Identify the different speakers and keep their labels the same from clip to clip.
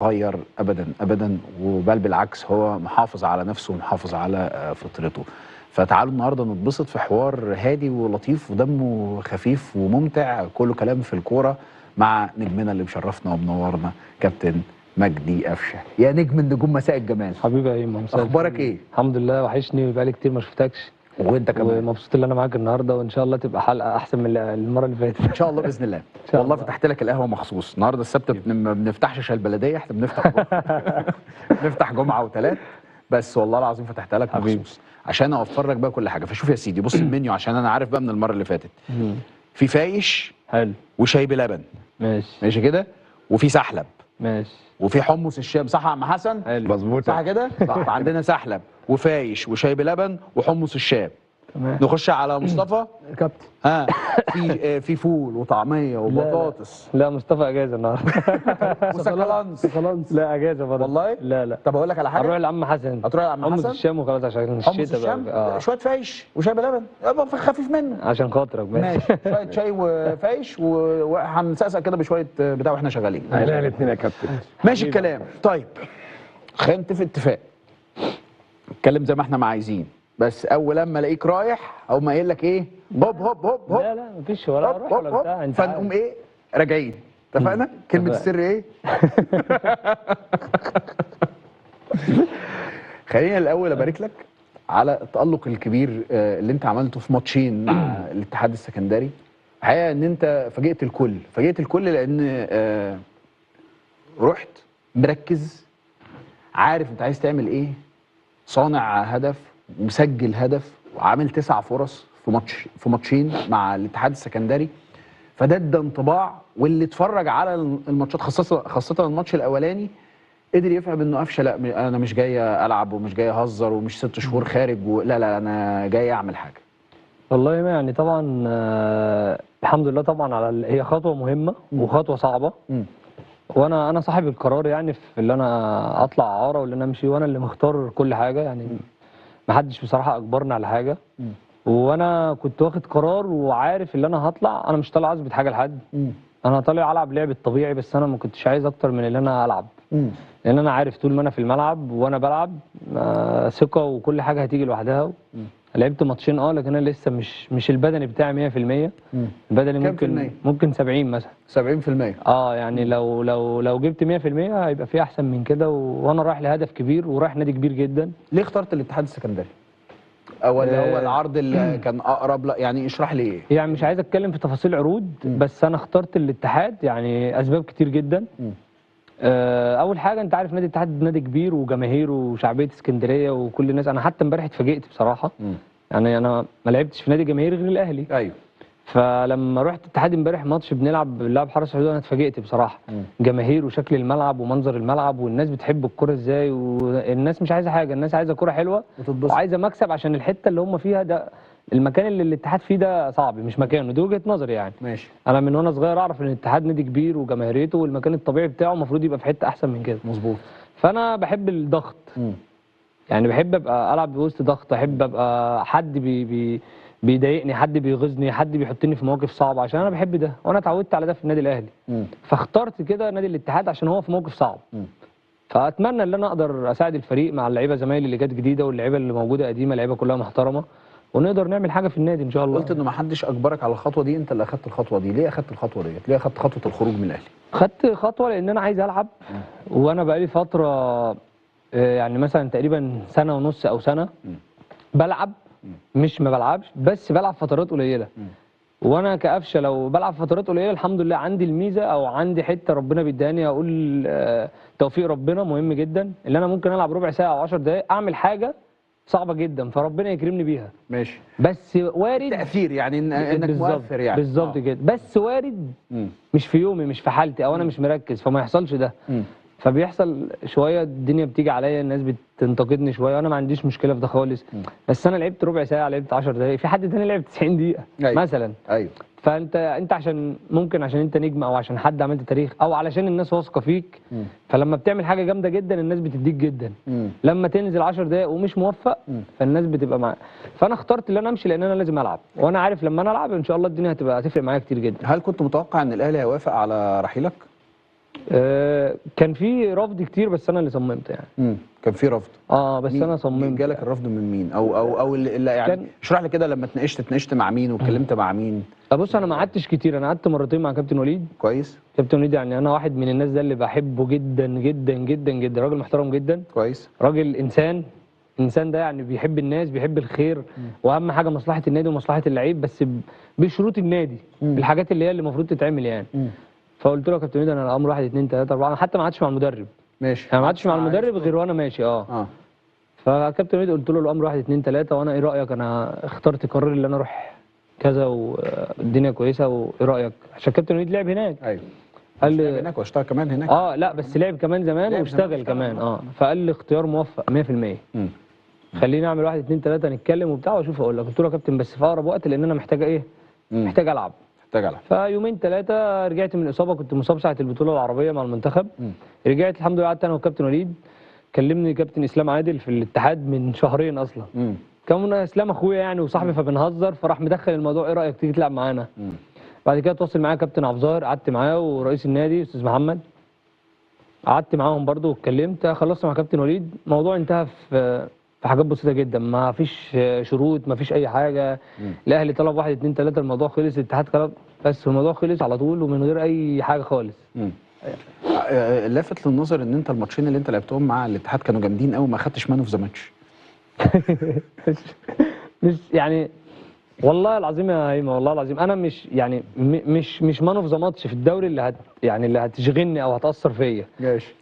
Speaker 1: غير ابدا ابدا، وبل بالعكس هو محافظ على نفسه ومحافظ على فطرته. فتعالوا النهارده نتبسط في حوار هادي ولطيف ودمه خفيف وممتع، كله كلام في الكوره مع نجمنا اللي مشرفنا ومنورنا كابتن مجدي قفشه. يا نجم النجوم، مساء الجمال.
Speaker 2: حبيبي يا ايمن،
Speaker 1: اخبارك ايه؟
Speaker 2: الحمد لله، وحشني بقالي كتير ما شفتكش.
Speaker 1: وانت كمان.
Speaker 2: ومبسوط ان انا معاك النهارده، وان شاء الله تبقى حلقه احسن من المره اللي فاتت.
Speaker 1: ان شاء الله باذن الله. والله
Speaker 2: الله.
Speaker 1: فتحت لك القهوه مخصوص النهارده السبت، ما بنفتحش شاشه البلديه، احنا بنفتح بنفتح جمعه وثلاث بس. والله العظيم فتحتها لك مخصوص عشان اوفر لك بقى كل حاجه. فشوف يا سيدي، بص المنيو عشان انا عارف بقى من المره اللي فاتت. في فايش
Speaker 2: حلو،
Speaker 1: وشاي بلبن، ماشي كده، وفي سحلب،
Speaker 2: ماشي،
Speaker 1: وفي حمص الشام، صح يا عم حسن؟
Speaker 2: حلو،
Speaker 3: مظبوط
Speaker 1: صح كده؟ صح. عندنا سحلب وفايش وشاي بلبن وحمص الشام.
Speaker 2: تمام.
Speaker 1: نخش على مصطفى
Speaker 2: كابتن.
Speaker 1: ها. في فول وطعميه وبطاطس.
Speaker 2: لا مصطفى اجازه النهارده.
Speaker 1: وسكالانس.
Speaker 2: لا اجازه برضه
Speaker 1: والله؟
Speaker 2: لا.
Speaker 1: طب اقول لك على حاجه،
Speaker 2: هنروح لعم حسن.
Speaker 1: هتروح لعم حسن؟
Speaker 2: حمص الشام وخلاص عشان
Speaker 1: حمص
Speaker 2: الشتاء
Speaker 1: الشام
Speaker 2: بقى.
Speaker 1: شويه فايش وشاي بلبن يبقى خفيف منه
Speaker 2: عشان خاطرك.
Speaker 1: ماشي. شويه شاي وفايش وهنسقسق كده بشويه بتاع واحنا شغالين.
Speaker 3: لا الاثنين يا كابتن.
Speaker 1: ماشي الكلام. طيب خلينا نتفق اتفاق، نتكلم زي ما احنا ما عايزين، بس اول لما الاقيك رايح او ما قايل لك ايه هوب هوب هوب هوب،
Speaker 2: لا مفيش ولا اروح ولا بتاع، انت
Speaker 1: فنقوم ايه راجعين. اتفقنا؟ كلمه السر ايه؟ خلينا الاول ابارك لك على التألق الكبير اللي انت عملته في ماتشين مع الاتحاد السكندري. الحقيقه ان انت فاجئت الكل لان رحت مركز، عارف انت عايز تعمل ايه، صانع هدف ومسجل هدف وعامل 9 فرص في ماتشين مع الاتحاد السكندري. فده ادى انطباع، واللي اتفرج على الماتشات خاصه الماتش الاولاني قدر يفهم انه قفشه لا، انا مش جاي العب ومش جاي اهزر ومش 6 شهور خارج لا انا جاي اعمل حاجه.
Speaker 2: والله ما يعني طبعا الحمد لله طبعا على هي خطوه مهمه وخطوه صعبه. وانا صاحب القرار يعني في اللي انا اطلع اعاره واللي انا امشي، وانا اللي مختار كل حاجه يعني. ما حدش بصراحه اجبرني على حاجه. وانا كنت واخد قرار وعارف اللي انا هطلع، انا مش طالع اثبت حاجه لحد. انا طالع العب لعب الطبيعي، بس انا ما كنتش عايز اكتر من اللي انا العب. لان انا عارف طول ما انا في الملعب وانا بلعب ثقه وكل حاجه هتيجي لوحدها. لعبت ماتشين لكن انا لسه مش البدني بتاعي 100%. البدني ممكن 70 مثلا.
Speaker 1: 70%.
Speaker 2: يعني لو جبت 100% هيبقى في احسن من كده، وانا رايح لهدف كبير ورايح نادي كبير جدا.
Speaker 1: ليه اخترت الاتحاد السكندري؟ او اللي هو العرض اللي كان اقرب؟ لا يعني اشرح لي ايه.
Speaker 2: يعني مش عايز اتكلم في تفاصيل عروض، بس انا اخترت الاتحاد يعني اسباب كتير جدا. اول حاجه انت عارف نادي الاتحاد نادي كبير وجماهيره وشعبيه اسكندريه وكل الناس. انا حتى امبارح اتفاجئت بصراحه. يعني انا ما لعبتش في نادي جماهيري غير الاهلي.
Speaker 1: ايوه.
Speaker 2: فلما رحت الاتحاد امبارح ماتش بنلعب حرس الحدود، انا اتفاجئت بصراحه. جماهير وشكل الملعب ومنظر الملعب والناس بتحب الكوره ازاي، والناس مش عايزه حاجه، الناس عايزه كوره حلوه وعايزه مكسب، عشان الحته اللي هم فيها ده المكان اللي الاتحاد فيه ده صعب، مش مكانه. دي وجهه نظري يعني.
Speaker 1: ماشي.
Speaker 2: انا من وانا صغير اعرف ان الاتحاد نادي كبير وجماهيريته والمكان الطبيعي بتاعه المفروض يبقى في حته احسن من كده.
Speaker 1: مظبوط.
Speaker 2: فانا بحب الضغط. يعني بحب ابقى العب بوسط ضغط، احب ابقى حد بيضايقني، حد بيغيظني، حد بيحطني في مواقف صعبه، عشان انا بحب ده وانا اتعودت على ده في النادي الاهلي. فاخترت كده نادي الاتحاد عشان هو في موقف صعب. فاتمنى ان انا اقدر اساعد الفريق مع اللعيبه زمايلي اللي جت جديده واللعيبه اللي موجوده قديمه، لعيبه كلها محترمه، ونقدر نعمل حاجه في النادي ان شاء الله.
Speaker 1: قلت انه ما حدش اجبرك على الخطوه دي، انت اللي اخدت الخطوه دي. ليه اخدت الخطوه ديت؟ ليه اخدت خطوه الخروج من الاهلي؟
Speaker 2: خدت خطوه لان انا عايز العب. وانا بقالي فتره يعني مثلا تقريبا سنه ونص او سنه بلعب، مش ما بلعبش، بس بلعب فترات قليله. وانا كقفشه لو بلعب فترات قليله الحمد لله عندي الميزه او عندي حته ربنا بيداني، اقول توفيق ربنا مهم جدا، اللي انا ممكن العب ربع ساعه او 10 دقائق اعمل حاجه صعبه جدا فربنا يكرمني بيها.
Speaker 1: ماشي.
Speaker 2: بس وارد
Speaker 1: تاثير يعني انك مؤثر يعني.
Speaker 2: بالظبط كده. بس وارد مش في يومي، مش في حالتي، او انا مش مركز فما يحصلش ده. فبيحصل شويه الدنيا بتيجي عليا، الناس بتنتقدني شويه وانا ما عنديش مشكله في ده خالص. بس انا لعبت ربع ساعه، لعبت 10 دقائق، في حد تاني لعب 90 دقيقه. أيوة. مثلا.
Speaker 1: ايوه.
Speaker 2: فانت عشان ممكن عشان انت نجم او عشان حد عملت تاريخ او علشان الناس واثقه فيك. فلما بتعمل حاجه جامده جدا الناس بتديك جدا. لما تنزل 10 دقائق ومش موفق فالناس بتبقى معاك. فانا اخترت ان انا امشي لان انا لازم العب، وانا عارف لما انا العب ان شاء الله الدنيا هتفرق معايا كتير جدا.
Speaker 1: هل كنت متوقع ان الاهلي هيوافق على رحيلك؟
Speaker 2: كان في رفض كتير بس انا اللي صممت يعني.
Speaker 1: كان في رفض.
Speaker 2: بس انا صممت.
Speaker 1: جالك الرفض من مين او اللي يعني اشرح لي كده، لما اتناقشت مع مين واتكلمت مع مين؟
Speaker 2: بص انا ما قعدتش كتير، انا قعدت مرتين مع كابتن وليد.
Speaker 1: كويس.
Speaker 2: كابتن وليد يعني انا واحد من الناس ده اللي بحبه جدا جدا جدا جدا، راجل محترم جدا.
Speaker 1: كويس.
Speaker 2: راجل انسان ده يعني بيحب الناس، بيحب الخير، واهم حاجه مصلحه النادي ومصلحه اللعيب، بس بشروط النادي، بالحاجات اللي هي اللي المفروض تتعمل يعني. فقلت له يا كابتن وليد انا الامر 1 2 3 4، انا حتى ما قعدتش مع المدرب.
Speaker 1: ماشي.
Speaker 2: انا ما قعدتش مع المدرب غير وانا ماشي. فكابتن وليد قلت له الامر 1 2 3، وانا ايه رايك، انا اخترت قرار اللي انا اروح كذا والدنيا كويسه، وايه رايك؟ عشان كابتن وليد لعب هناك.
Speaker 1: ايوه.
Speaker 2: قال لي
Speaker 1: لعب هناك واشتغل كمان هناك.
Speaker 2: لا بس لعب كمان زمان واشتغل كمان. فقال لي اختيار موفق 100%. خليني اعمل 1 2 3 نتكلم وبتاع واشوف اقول لك. قلت له يا كابتن بس في اقرب وقت، لان انا محتاج ايه؟ محتاج العب. فيومين 3 رجعت من الاصابه، كنت مصاب ساعه البطوله العربيه مع المنتخب. رجعت الحمد لله، قعدت انا وكابتن وليد. كلمني كابتن اسلام عادل في الاتحاد من شهرين اصلا. كان اسلام اخويا يعني وصاحبي، فبنهزر، فراح مدخل الموضوع، ايه رايك تيجي تلعب معانا؟ بعد كده تواصل معايا كابتن عبد الظاهر، قعدت معاه ورئيس النادي استاذ محمد، قعدت معاهم برده واتكلمت. خلصت مع كابتن وليد، الموضوع انتهى في حاجات بسيطه جدا، ما فيش شروط، ما فيش اي حاجه. الاهلي طلب 1 2 3، الموضوع خلص. الاتحاد طلب، بس الموضوع خلص على طول ومن غير اي حاجه خالص.
Speaker 1: لافت للنظر ان انت الماتشين اللي انت لعبتهم مع الاتحاد كانوا جامدين قوي، ما خدتش مان اوف ذا ماتش.
Speaker 2: مش يعني والله العظيم يا هيما، والله العظيم انا مش يعني مش مان اوف ذا ماتش في الدوري اللي يعني اللي هتشغلني او هتاثر فيا.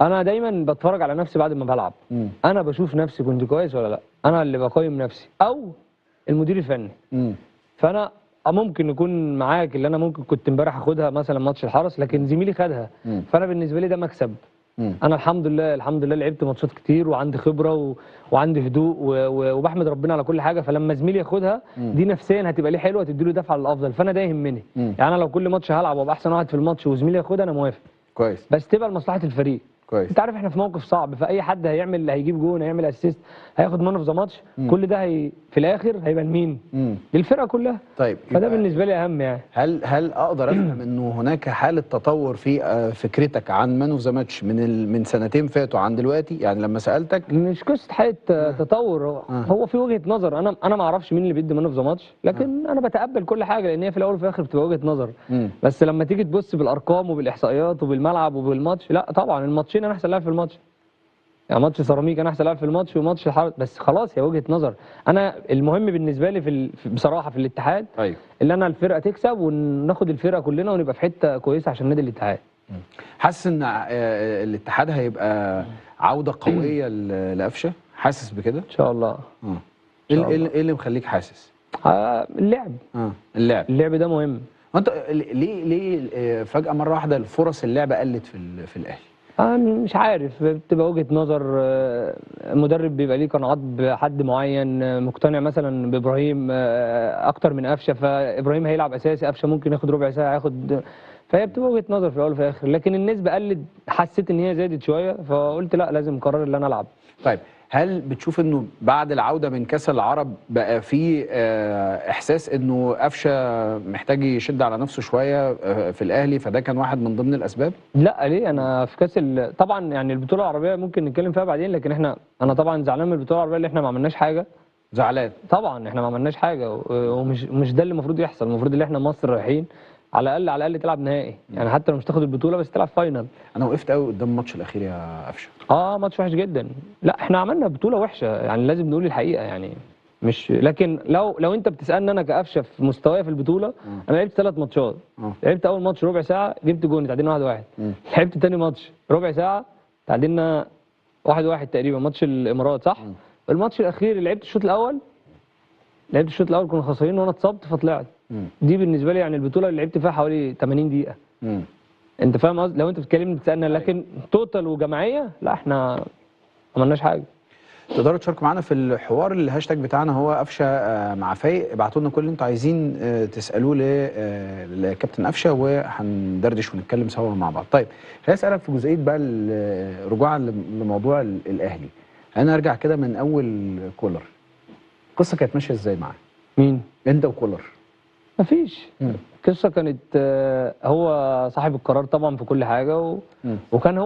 Speaker 2: انا دايما بتفرج على نفسي بعد ما بلعب. انا بشوف نفسي كنت كويس ولا لا، انا اللي بقيم نفسي او المدير الفني. فانا ممكن يكون معاك اللي انا ممكن كنت امبارح اخدها مثلا ماتش الحرس، لكن زميلي خدها. فانا بالنسبه لي ده مكسب. انا الحمد لله لعبت ماتشات كتير وعندي خبره وعندي هدوء وبحمد ربنا على كل حاجه. فلما زميلي ياخدها دي نفسيا هتبقى ليه حلوه، تدي له دفعه للافضل. فانا ده يهمني. يعني انا لو كل ماتش هلعب وابقى احسن واحد في الماتش وزميلي ياخدها، انا موافق.
Speaker 1: كويس.
Speaker 2: بس تبقى لمصلحه الفريق.
Speaker 1: كويس.
Speaker 2: انت عارف احنا في موقف صعب، فاي حد هيجيب جون، هيعمل اسيست، هياخد مان اوف ذا ماتش، كل ده في الاخر هيبقى لمين؟ للفرقه كلها.
Speaker 1: طيب
Speaker 2: فده بالنسبه لي اهم يعني.
Speaker 1: هل اقدر افهم انه هناك حاله تطور في فكرتك عن مان اوف ذا ماتش من سنتين فاتوا عن دلوقتي؟ يعني لما سالتك
Speaker 2: مش قصه حاله تطور، هو في وجهه نظر. انا ما اعرفش مين اللي بيدي مان اوف ذا ماتش، لكن انا بتقبل كل حاجه، لان هي في الاول وفي الاخر بتبقى وجهه نظر. بس لما تيجي تبص بالارقام وبالاحصائيات وبالملعب وبالماتش، لا طبعا الماتشين انا احسن لاعب في الماتش. يعني ماتش سيراميكا انا احسن لاعب في الماتش، وماتش الحرس، بس خلاص هي وجهه نظر. انا المهم بالنسبه لي بصراحه في الاتحاد،
Speaker 1: ايوه،
Speaker 2: اللي انا الفرقه تكسب وناخد الفرقه كلنا ونبقى في حته كويسه عشان نادي الاتحاد.
Speaker 1: حاسس ان الاتحاد هيبقى عوده قويه لقفشه؟ حاسس بكده؟
Speaker 2: ان شاء الله.
Speaker 1: ايه اللي مخليك حاسس؟
Speaker 2: اللعب. اللعب ده مهم.
Speaker 1: وانت ليه فجاه مره واحده فرص اللعب قلت في الاهلي؟
Speaker 2: مش عارف، بتبقى وجهه نظر. المدرب بيبقى ليه قناعات بحد معين، مقتنع مثلا بابراهيم اكتر من قفشه، فابراهيم هيلعب اساسي، قفشه ممكن ياخد ربع ساعه ياخد. فهي بتبقى وجهه نظر في الاول وفي الاخر، لكن النسبه قلت، حسيت ان هي زادت شويه، فقلت لا لازم قرار اللي انا العب.
Speaker 1: طيب هل بتشوف انه بعد العوده من كاس العرب بقى في احساس انه قفشه محتاج يشد على نفسه شويه في الاهلي، فده كان واحد من ضمن الاسباب؟
Speaker 2: لا ليه، انا في كاس طبعا يعني البطوله العربيه ممكن نتكلم فيها بعدين، لكن انا طبعا زعلان من البطوله العربيه اللي احنا ما عملناش حاجه.
Speaker 1: زعلان
Speaker 2: طبعا، احنا ما عملناش حاجه، ومش ده اللي المفروض يحصل. المفروض ان احنا مصر رايحين على الاقل تلعب نهائي، يعني حتى لو مش تاخد البطوله بس تلعب فاينل.
Speaker 1: انا وقفت قوي قدام الماتش الاخير يا قفشه.
Speaker 2: ماتش وحش جدا. لا احنا عملنا بطوله وحشه، يعني لازم نقول الحقيقه يعني. مش لكن لو انت بتسالني انا كقفشه في مستواي في البطوله، انا لعبت 3 ماتشات. لعبت اول ماتش ربع ساعه جبت جون، تعادلنا 1-1. لعبت تاني ماتش ربع ساعه تعادلنا 1-1 تقريبا، ماتش الامارات صح؟ الماتش الاخير لعبت الشوط الاول كنا خسرانين وانا اتصبت فطلعت. دي بالنسبه لي يعني البطوله اللي لعبت فيها حوالي 80 دقيقه. انت فاهم قصدي؟ لو انت بتسالني، لكن توتال وجماعيه لا احنا ما عملناش حاجه.
Speaker 1: تقدروا تشاركوا معانا في الحوار. الهاشتاج بتاعنا هو قفشه مع فايق. ابعتوا لنا كل اللي انتوا عايزين تسالوه لكابتن قفشه، وهندردش ونتكلم سوا مع بعض. طيب خليني اسالك في جزئيه بقى رجوعا لموضوع الاهلي. انا ارجع كده من اول كولر، القصه كانت ماشيه ازاي معاه؟
Speaker 2: مين؟
Speaker 1: انت وكولر.
Speaker 2: مفيش. القصه كانت هو صاحب القرار طبعا في كل حاجه وكان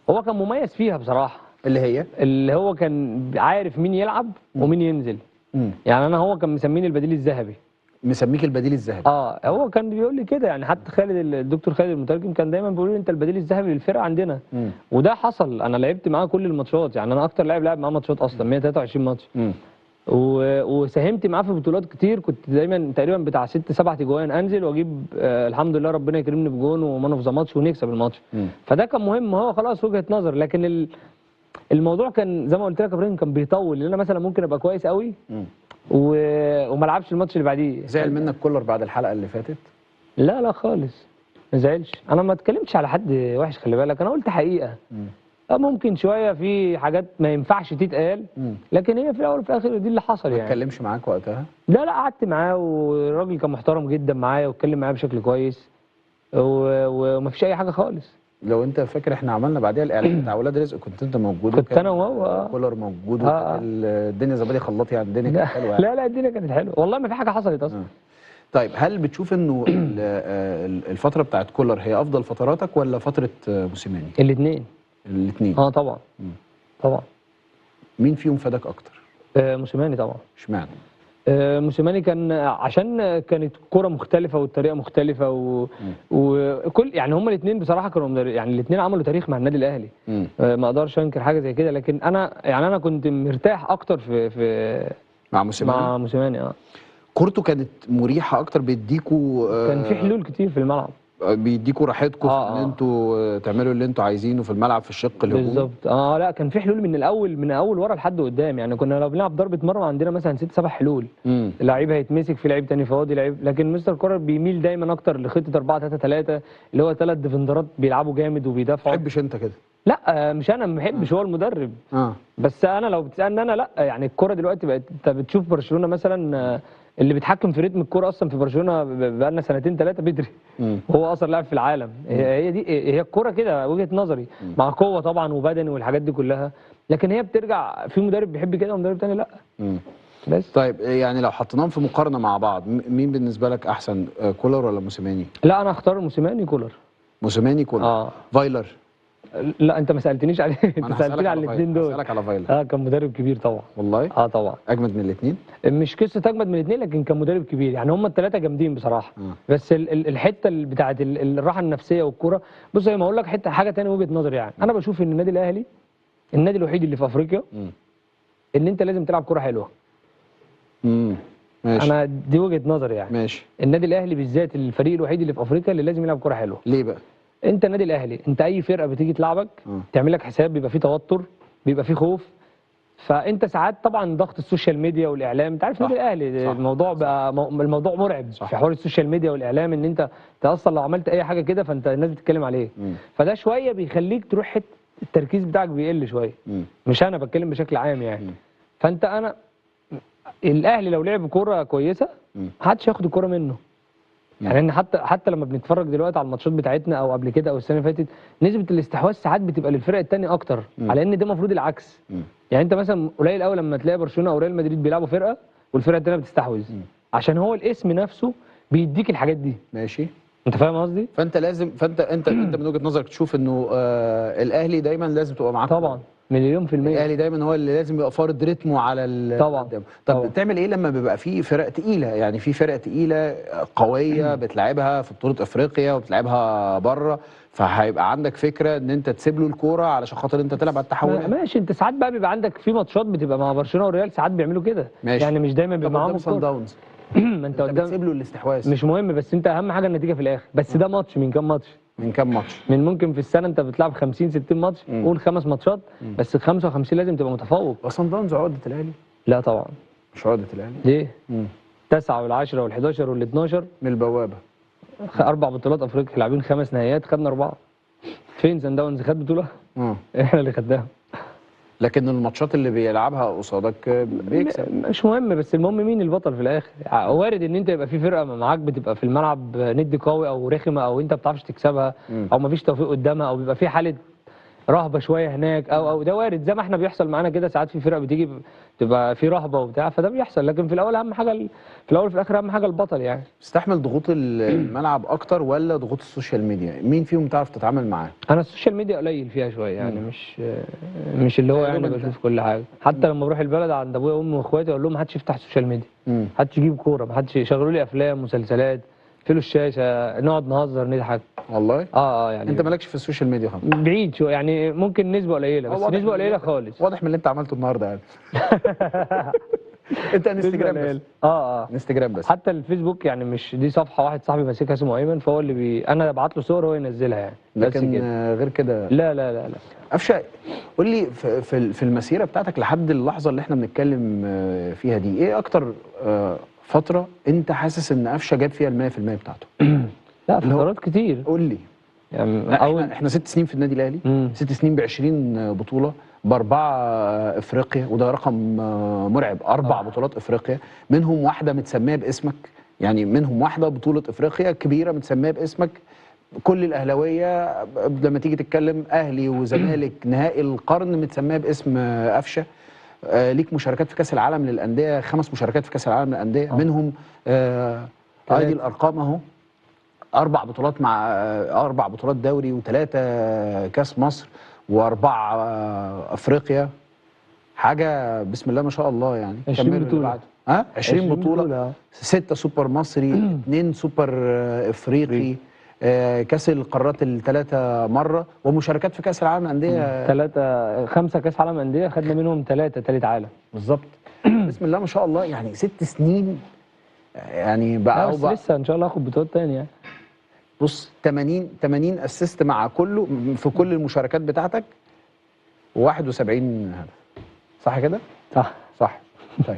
Speaker 2: هو كان مميز فيها بصراحه، اللي هو كان عارف مين يلعب ومين ينزل. يعني هو كان مسميني البديل الذهبي.
Speaker 1: مسميك البديل الذهبي؟
Speaker 2: هو كان بيقول لي كده يعني، حتى الدكتور خالد المترجم كان دايما بيقول لي انت البديل الذهبي للفرقه عندنا. وده حصل، انا لعبت معاه كل الماتشات، يعني انا اكتر لاعب لعب معاه ماتشات اصلا 123 ماتش. وساهمت معاه في بطولات كتير، كنت دايما تقريبا بتاع 6-7 اجوان انزل واجيب الحمد لله ربنا يكرمني بجون ومان اوف ذا ماتش ونكسب الماتش. فده كان مهم، هو خلاص وجهه نظر. لكن الموضوع كان زي ما قلت لك يا ابراهيم، كان بيطول، لان انا مثلا ممكن ابقى كويس قوي وما العبش الماتش اللي بعديه.
Speaker 1: زعل منك كولر بعد الحلقه اللي فاتت؟
Speaker 2: لا خالص، ما زعلش. انا ما اتكلمتش على حد وحش، خلي بالك، انا قلت حقيقه. ممكن شويه في حاجات ما ينفعش تتقال، لكن هي في الاول وفي الاخر دي اللي حصل يعني.
Speaker 1: ما اتكلمش معاك وقتها؟
Speaker 2: لا قعدت معاه، والراجل كان محترم جدا معايا واتكلم معايا بشكل كويس، وما فيش اي حاجه خالص.
Speaker 1: لو انت فاكر احنا عملنا بعديها الاعلان بتاع ولاد رزق، كنت انت موجود؟
Speaker 2: كنت انا وهو
Speaker 1: كولر موجود، وكانت الدنيا زبادي خلاط يعني، الدنيا كانت حلوه يعني.
Speaker 2: لا الدنيا كانت حلوه والله، ما في حاجه حصلت اصلا.
Speaker 1: طيب هل بتشوف انه الفتره بتاعت كولر هي افضل فتراتك ولا فتره موسيماني؟
Speaker 2: الاثنين. طبعا. طبعا.
Speaker 1: مين فيهم فادك اكتر؟
Speaker 2: موسيماني طبعا.
Speaker 1: اشمعنى؟
Speaker 2: موسيماني كان عشان كانت كرة مختلفة والطريقة مختلفة وكل يعني هما الاثنين بصراحة كانوا يعني الاثنين عملوا تاريخ مع النادي الأهلي. ما اقدرش انكر حاجة زي كده، لكن انا كنت مرتاح اكتر في
Speaker 1: مع موسيماني.
Speaker 2: مع موسيماني.
Speaker 1: كورته كانت مريحة اكتر، بيديكوا
Speaker 2: كان في حلول كتير في الملعب،
Speaker 1: بيديكوا راحتكم في ان انتوا تعملوا اللي انتوا عايزينه في الملعب في الشق الهجومي.
Speaker 2: بالظبط. لا كان في حلول من الاول ورا لحد قدام، يعني كنا لو بنلعب ضربه مرمى عندنا مثلا 6-7 حلول. لعيب هيتمسك، في لعيب تاني فاضي، لعيب. لكن مستر كولر بيميل دايما اكتر لخطه 4-3-3 اللي هو 3 ديفندرات بيلعبوا جامد وبيدافعوا.
Speaker 1: ما بتحبش انت كده؟
Speaker 2: لا مش انا ما بحبش، هو المدرب. بس انا لو بتسالني انا، لا يعني الكوره دلوقتي بقت، انت بتشوف برشلونه مثلا اللي بيتحكم في رتم الكوره اصلا في برشلونه بقى لنا 2-3 بدري. وهو اصلا لاعب في العالم. هي دي هي الكوره كده، وجهه نظري، مع قوه طبعا وبدني والحاجات دي كلها. لكن هي بترجع في مدرب بيحب كده ومدرب تاني لا.
Speaker 1: بس طيب يعني لو حطيناهم في مقارنه مع بعض، مين بالنسبه لك احسن، كولر ولا موسيماني؟
Speaker 2: لا انا اختار موسيماني. كولر.
Speaker 1: فايلر؟
Speaker 2: لا انت ما سالتنيش عليه. انت سالتني على الاثنين دول.
Speaker 1: هسألك على فايلر.
Speaker 2: كان مدرب كبير طبعا.
Speaker 1: والله؟
Speaker 2: طبعا.
Speaker 1: اجمد من الاثنين؟
Speaker 2: مش قصه اجمد من الاثنين، لكن كان مدرب كبير، يعني هم الثلاثه جامدين بصراحه. بس الحته بتاعه الراحه النفسيه والكوره، بص زي ما اقول لك حاجه ثانيه وجهه نظري، يعني انا بشوف ان النادي الاهلي النادي الوحيد اللي في افريقيا ان انت لازم تلعب كوره حلوه.
Speaker 1: ماشي.
Speaker 2: انا دي وجهه نظري يعني.
Speaker 1: ماشي.
Speaker 2: النادي الاهلي بالذات الفريق الوحيد اللي في افريقيا اللي لازم يلعب كوره حلوه.
Speaker 1: ليه بقى؟
Speaker 2: انت النادي الاهلي، انت اي فرقه بتيجي تلعبك تعمل لك حساب، بيبقى فيه توتر، بيبقى فيه خوف. فانت ساعات طبعا ضغط السوشيال ميديا والاعلام، انت عارف النادي الاهلي الموضوع بقى الموضوع مرعب. في حوار السوشيال ميديا والاعلام، ان انت اصلا لو عملت اي حاجه كده فانت الناس بتتكلم عليك. فده شويه بيخليك تروح التركيز بتاعك بيقل شويه. مش انا بتكلم بشكل عام يعني. فانت الاهلي لو لعب كوره كويسه محدش ياخد الكوره منه. يعني ان حتى لما بنتفرج دلوقتي على الماتشات بتاعتنا او قبل كده او السنه اللي فاتت، نسبه الاستحواذ ساعات بتبقى للفرق الثانيه اكتر، على ان ده المفروض العكس. يعني انت مثلا قليل قوي لما تلاقي برشلونه او ريال مدريد بيلعبوا فرقه والفرقه الثانيه بتستحوذ، عشان هو الاسم نفسه بيديك الحاجات دي.
Speaker 1: ماشي.
Speaker 2: انت فاهم قصدي؟
Speaker 1: فانت لازم انت من وجهه نظرك تشوف انه الاهلي دايما لازم تبقى معاك.
Speaker 2: طبعا مليون في المية.
Speaker 1: الاهلي دايما هو اللي لازم يبقى فارض رتمه على
Speaker 2: طبعا.
Speaker 1: طب
Speaker 2: طبعا.
Speaker 1: بتعمل ايه لما بيبقى في فرق تقيله؟ يعني في فرق تقيله قويه بتلعبها في بطوله افريقيا وبتلعبها بره، فهيبقى عندك فكره ان انت تسيب له الكوره علشان خاطر انت تلعب على التحولات.
Speaker 2: ماشي. انت ساعات بقى بيبقى عندك في ماتشات بتبقى مع برشلونه والريال، ساعات بيعملوا كده.
Speaker 1: ماشي.
Speaker 2: يعني مش دايما بيبقى معاهم
Speaker 1: صن داونز
Speaker 2: ما انت قدام
Speaker 1: بتسيب له الاستحواذ.
Speaker 2: مش مهم، بس انت اهم حاجه النتيجه في الاخر. بس ده ماتش من كام ماتش؟ من ممكن في السنه انت بتلعب 50-60 ماتش، قول 5 ماتشات، بس ال 55 لازم تبقى متفوق.
Speaker 1: صن داونز عقده الاهلي؟
Speaker 2: لا طبعا
Speaker 1: مش عقده الاهلي.
Speaker 2: ليه؟ 9 وال10 وال11 وال12
Speaker 1: من البوابه.
Speaker 2: 4 بطولات افريقيا، لاعبين 5 نهائيات، خدنا 4. فين صن داونز خد بطوله؟ احنا اللي خدناها.
Speaker 1: لكن الماتشات اللي بيلعبها قصادك بيكسب.
Speaker 2: مش مهم، بس المهم مين البطل في الاخر. وارد ان انت يبقى في فرقه معاك بتبقى في الملعب ند قوي او رخمه او انت ما بتعرفش تكسبها او ما فيش توفيق قدامها او بيبقى في حاله رهبه شويه هناك او ده وارد، زي ما احنا بيحصل معانا كده ساعات في فرق بتيجي تبقى في رهبه وبتاع، فده بيحصل. لكن في الاول اهم حاجه في الاول وفي الاخر اهم حاجه البطل يعني.
Speaker 1: تستحمل ضغوط الملعب اكتر ولا ضغوط السوشيال ميديا؟ مين فيهم تعرف تتعامل معاه؟
Speaker 2: انا السوشيال ميديا قليل فيها شويه يعني، مش اللي هو
Speaker 1: يا
Speaker 2: يعني
Speaker 1: دوب انت.
Speaker 2: بشوف كل حاجه. حتى لما بروح البلد عند ابويا وامي واخواتي اقول لهم ما حدش يفتح السوشيال ميديا، ما حدش يجيب كوره، ما حدش يشغلوا لي افلام مسلسلات، يقفلوا الشاشه، نقعد نهزر نضحك.
Speaker 1: والله
Speaker 2: يعني
Speaker 1: انت مالكش في السوشيال ميديا خالص؟
Speaker 2: بعيد شويه يعني، ممكن نسبه قليله، بس
Speaker 1: واضح
Speaker 2: نسبه
Speaker 1: من
Speaker 2: قليله خالص.
Speaker 1: واضح من اللي انت عملته النهارده يعني. انت انستجرام بس. انستجرام بس.
Speaker 2: حتى الفيسبوك يعني مش دي صفحه واحد صاحبي ماسكها اسمه ايمن، فهو اللي انا ابعت له صور وهو ينزلها يعني. بس
Speaker 1: لكن
Speaker 2: كده.
Speaker 1: غير كده
Speaker 2: لا لا لا لا.
Speaker 1: قفشه، قول لي في المسيره بتاعتك لحد اللحظه اللي احنا بنتكلم فيها دي، ايه اكتر فتره انت حاسس ان قفشه جاب فيها ال 100% بتاعته؟
Speaker 2: لا فترات كتير.
Speaker 1: قول لي.
Speaker 2: يعني
Speaker 1: احنا 6 سنين في النادي الاهلي، 6 سنين ب 20 بطوله، باربعه افريقيا، وده رقم مرعب. 4 بطولات افريقيا، منهم واحده متسميه باسمك، يعني منهم واحده بطوله افريقيا كبيره متسميه باسمك. كل الاهلاويه لما تيجي تتكلم اهلي وزمالك نهائي القرن متسميه باسم قفشه. ليك مشاركات في كاس العالم للانديه، 5 مشاركات في كاس العالم للانديه، منهم ادي الارقام اهو. 4 بطولات مع 4 بطولات دوري و3 كاس مصر و4 افريقيا. حاجه بسم الله ما شاء الله يعني.
Speaker 2: 20 بطوله.
Speaker 1: 20 بطوله. 6 سوبر مصري، 2 سوبر افريقي، كاس القارات ال3 مره، ومشاركات في كاس العالم للانديه
Speaker 2: 5 كاس عالم انديه، خدنا منهم 3 ثالث عالم
Speaker 1: بالظبط. بسم الله ما شاء الله يعني 6 سنين يعني
Speaker 2: بقى. بس لسه ان شاء الله هاخد بطولات تانية يعني.
Speaker 1: بص 80 اسيست مع كله في كل المشاركات بتاعتك، و71 هدف، صح كده؟ صح. طيب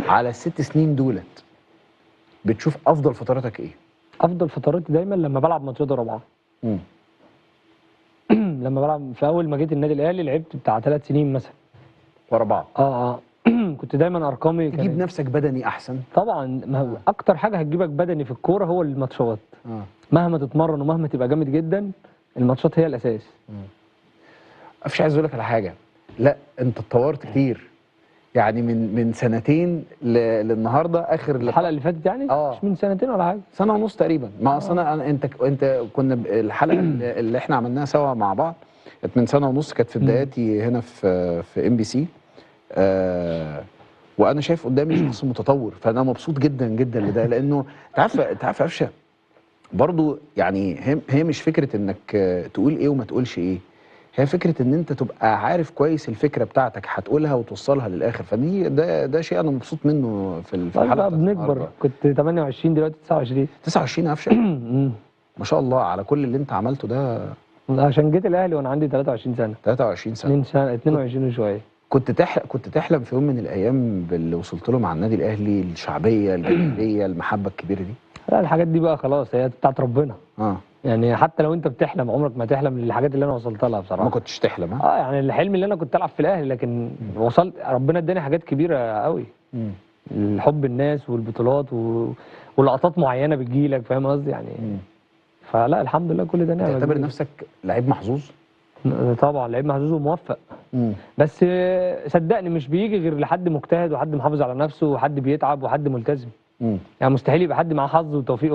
Speaker 1: على ال6 سنين دولت بتشوف افضل فتراتك ايه؟
Speaker 2: افضل فتراتي دايما لما بلعب ماتشات رابعه. لما بلعب في اول ما جيت النادي الاهلي لعبت بتاع 3 سنين مثلا
Speaker 1: ورا بعض.
Speaker 2: كنت دايما ارقامي
Speaker 1: تجيب نفسك بدني احسن
Speaker 2: طبعا. ما اكتر حاجه هتجيبك بدني في الكوره هو الماتشات. مهما تتمرن ومهما تبقى جامد جدا، الماتشات هي الاساس.
Speaker 1: مش عايز اقول لك على حاجه، لا انت اتطورت كتير يعني من سنتين للنهارده اخر
Speaker 2: الحلقه اللي فاتت يعني. مش من سنتين ولا حاجه،
Speaker 1: سنه ونص تقريبا. ما اصل انا انت كنا الحلقه اللي احنا عملناها سوا مع بعض كانت من سنه ونص، كانت في بداياتي هنا في ام بي سي. وانا شايف قدامي شخص متطور، فانا مبسوط جدا جدا لده، لانه تعرف قفشه برضو يعني هي مش فكره انك تقول ايه وما تقولش ايه، هي فكره ان انت تبقى عارف كويس الفكره بتاعتك هتقولها وتوصلها للاخر. فدي ده شيء انا مبسوط منه في الحلقه.
Speaker 2: بنكبر. كنت 28 دلوقتي
Speaker 1: 29 قفشه. ما شاء الله على كل اللي انت عملته ده.
Speaker 2: عشان جيت الاهلي وانا عندي 23 سنه.
Speaker 1: 23 سنه.
Speaker 2: 22 وشويه.
Speaker 1: كنت تحلم في يوم من الايام باللي وصلت له مع النادي الاهلي، الشعبيه الجماهيريه المحبه الكبيره دي؟
Speaker 2: لا الحاجات دي بقى خلاص هي بتاعت ربنا. يعني حتى لو انت بتحلم عمرك ما تحلم للحاجات اللي انا وصلت لها بصراحه.
Speaker 1: ما كنتش تحلم؟
Speaker 2: يعني الحلم اللي انا كنت العب في الاهلي، لكن وصلت ربنا اداني حاجات كبيره قوي. الحب الناس والبطولات ولقطات معينه بتجيلك، فاهم قصدي يعني. فلا الحمد لله كل ده نعمه.
Speaker 1: تعتبر نفسك لعيب محظوظ؟
Speaker 2: طبعا لعيب محظوظ وموفق. بس صدقني مش بيجي غير لحد مجتهد وحد محافظ على نفسه وحد بيتعب وحد ملتزم. يعني مستحيل يبقى حد معاه حظ وتوفيق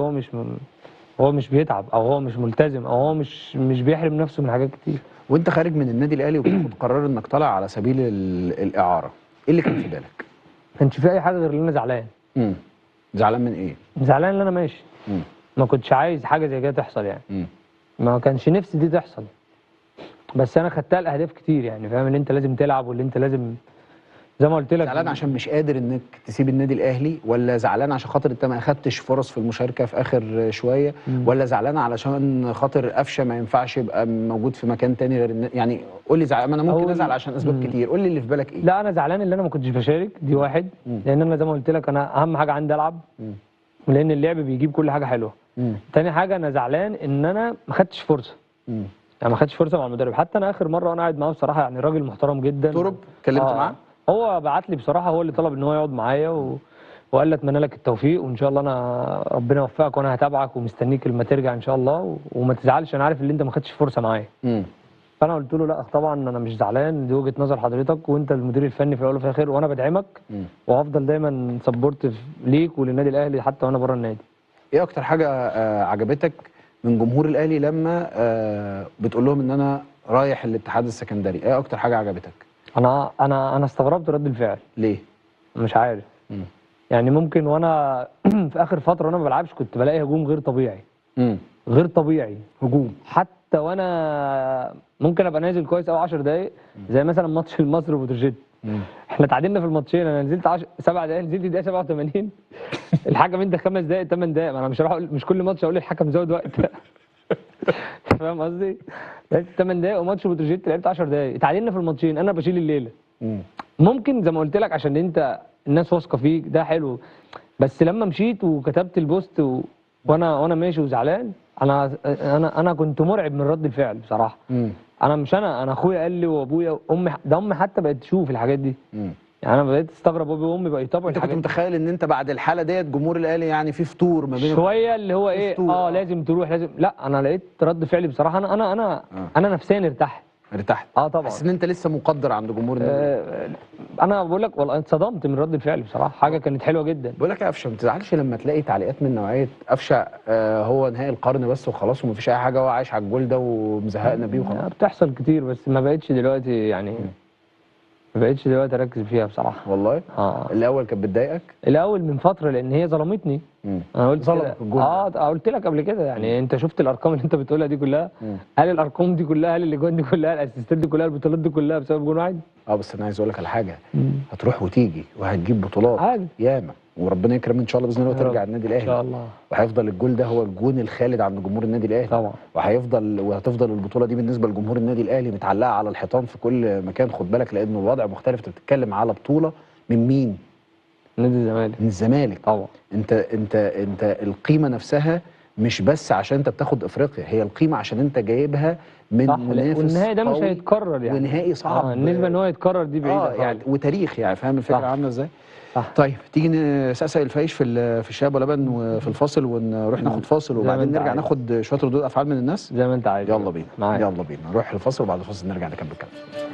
Speaker 2: هو مش بيتعب، او هو مش ملتزم، او هو مش بيحرم نفسه من حاجات كتير.
Speaker 1: وانت خارج من النادي الاهلي وبتاخد قرار انك طالع على سبيل الاعاره، ايه اللي كان في بالك؟
Speaker 2: ما كانش في اي حاجه غير ان انا زعلان.
Speaker 1: زعلان من ايه؟
Speaker 2: زعلان ان انا ماشي. ما كنتش عايز حاجه زي كده تحصل يعني. ما كانش نفسي دي تحصل، بس انا خدتها الاهداف كتير يعني، فاهم ان انت لازم تلعب واللي انت لازم زي ما قلت لك.
Speaker 1: زعلان عشان مش قادر انك تسيب النادي الاهلي، ولا زعلان عشان خاطر انت ما اخدتش فرص في المشاركه في اخر شويه، ولا زعلان علشان خاطر قفشه ما ينفعش يبقى موجود في مكان تاني غير يعني قول لي زعلان. انا ممكن ازعل عشان اسباب كتير، قول لي اللي في بالك ايه.
Speaker 2: لا انا زعلان ان انا ما كنتش بشارك، دي واحد. لان انا زي ما قلت لك انا اهم حاجه عندي العب، لان اللعب بيجيب كل حاجه حلوه. تاني حاجه انا زعلان ان انا ما خدتش فرصه. يعني ما خدتش فرصه مع المدرب. حتى انا اخر مره وانا قاعد معاه بصراحه يعني راجل محترم جدا.
Speaker 1: ترب اتكلمت معاه؟
Speaker 2: هو بعت لي بصراحه، هو اللي طلب ان هو يقعد معايا وقال لي اتمنى لك التوفيق، وان شاء الله انا ربنا يوفقك، وانا هتابعك ومستنيك لما ترجع ان شاء الله، وما تزعلش انا عارف ان انت ما خدتش فرصه معايا. فانا قلت له لا طبعا انا مش زعلان، دي وجهه نظر حضرتك وانت المدير الفني في الاول وفي الاخر، وانا بدعمك وهفضل دايما سبورت ليك وللنادي الاهلي حتى وانا بره النادي.
Speaker 1: ايه اكتر حاجه عجبتك من جمهور الاهلي لما بتقول لهم ان انا رايح الاتحاد السكندري؟ ايه اكتر حاجه عجبتك؟
Speaker 2: انا استغربت رد الفعل.
Speaker 1: ليه؟
Speaker 2: مش عارف. يعني ممكن وانا في اخر فتره وانا ما بلعبش كنت بلاقي هجوم غير طبيعي. غير طبيعي
Speaker 1: هجوم.
Speaker 2: حتى وانا ممكن ابقى نازل كويس قوي 10 دقايق، زي مثلا ماتش المصري وبتروجيت. احنا تعادلنا في الماتشين، انا نزلت 7 دقايق، نزلت دقيقه 87 الحكم انت 5 دقايق 8 دقايق، ما انا مش هروح مش كل ماتش اقول للحكم زود وقت فاهم قصدي؟ لعبت 8 دقايق وماتش بتروجيت لعبت 10 دقايق، اتعادلنا في الماتشين، انا بشيل الليله. ممكن زي ما قلت لك عشان انت الناس واثقه فيك، ده حلو. بس لما مشيت وكتبت البوست وانا ماشي وزعلان، انا كنت مرعب من رد الفعل بصراحه. انا مش انا اخويا قال لي وابويا وامي، ده امي حتى بقت تشوف الحاجات دي. يعني انا بقيت استغرب ابوي وامي بقوا يتابعوا
Speaker 1: انت
Speaker 2: الحاجات
Speaker 1: كنت
Speaker 2: دي.
Speaker 1: متخيل ان انت بعد الحاله ديت جمهور الاهلي يعني في فطور ما بين
Speaker 2: شويه اللي هو ايه لازم تروح لازم، لا انا لقيت رد فعلي بصراحه انا نفسيا ارتحت. طبعا.
Speaker 1: بس ان انت لسه مقدر عند جمهور النادي.
Speaker 2: انا بقول لك والله اتصدمت من رد الفعل بصراحه، حاجه كانت حلوه جدا.
Speaker 1: بقول لك يا قفشه، ما تزعلش لما تلاقي تعليقات من نوعيه قفشه هو نهائي القرن بس وخلاص ومفيش اي حاجه، هو عايش على الجول ده ومزهقنا بيه وخلاص.
Speaker 2: بتحصل كتير بس ما بقتش دلوقتي يعني ما بقتش دلوقتي اركز فيها بصراحه.
Speaker 1: والله؟ الاول كانت بتضايقك؟
Speaker 2: الاول من فتره لان هي ظلمتني. انا قلت قلت لك قبل كده يعني انت شفت الارقام اللي انت بتقولها دي كلها، هل الارقام دي كلها، هل الاجوان دي كلها، الاسيستات دي كلها، البطولات دي كلها بسبب جون واحد؟
Speaker 1: بس انا عايز اقول لك على حاجه، هتروح وتيجي وهتجيب بطولات
Speaker 2: عادي
Speaker 1: ياما، وربنا يكرم ان شاء الله باذن الله وترجع النادي الاهلي
Speaker 2: ان شاء الله،
Speaker 1: وهيفضل الجول ده هو الجون الخالد عند جمهور النادي الاهلي
Speaker 2: طبعا،
Speaker 1: وهتفضل البطوله دي بالنسبه لجمهور النادي الاهلي متعلقه على الحيطان في كل مكان. خد بالك لانه الوضع مختلف، انت بتتكلم على بطوله من مين؟
Speaker 2: نادي الزمالك.
Speaker 1: من الزمالك
Speaker 2: طبعا.
Speaker 1: انت القيمه نفسها مش بس عشان انت بتاخد افريقيا، هي القيمه عشان انت جايبها من منافس
Speaker 2: والنهائي ده مش هيتكرر يعني،
Speaker 1: ونهائي صعب.
Speaker 2: النسبه ان هو يتكرر دي بعيده
Speaker 1: يعني وتاريخ، يعني فاهم الفكره عامله ازاي؟
Speaker 2: صح.
Speaker 1: طيب تيجي نسقسق الفايش في الشاب ولبن وفي الفاصل ونروح ناخد فاصل وبعدين نرجع ناخد شويه ردود افعال من الناس
Speaker 2: زي ما انت عايز.
Speaker 1: يلا بينا يلا بينا نروح الفاصل وبعد الفاصل نرجع نكمل كلام.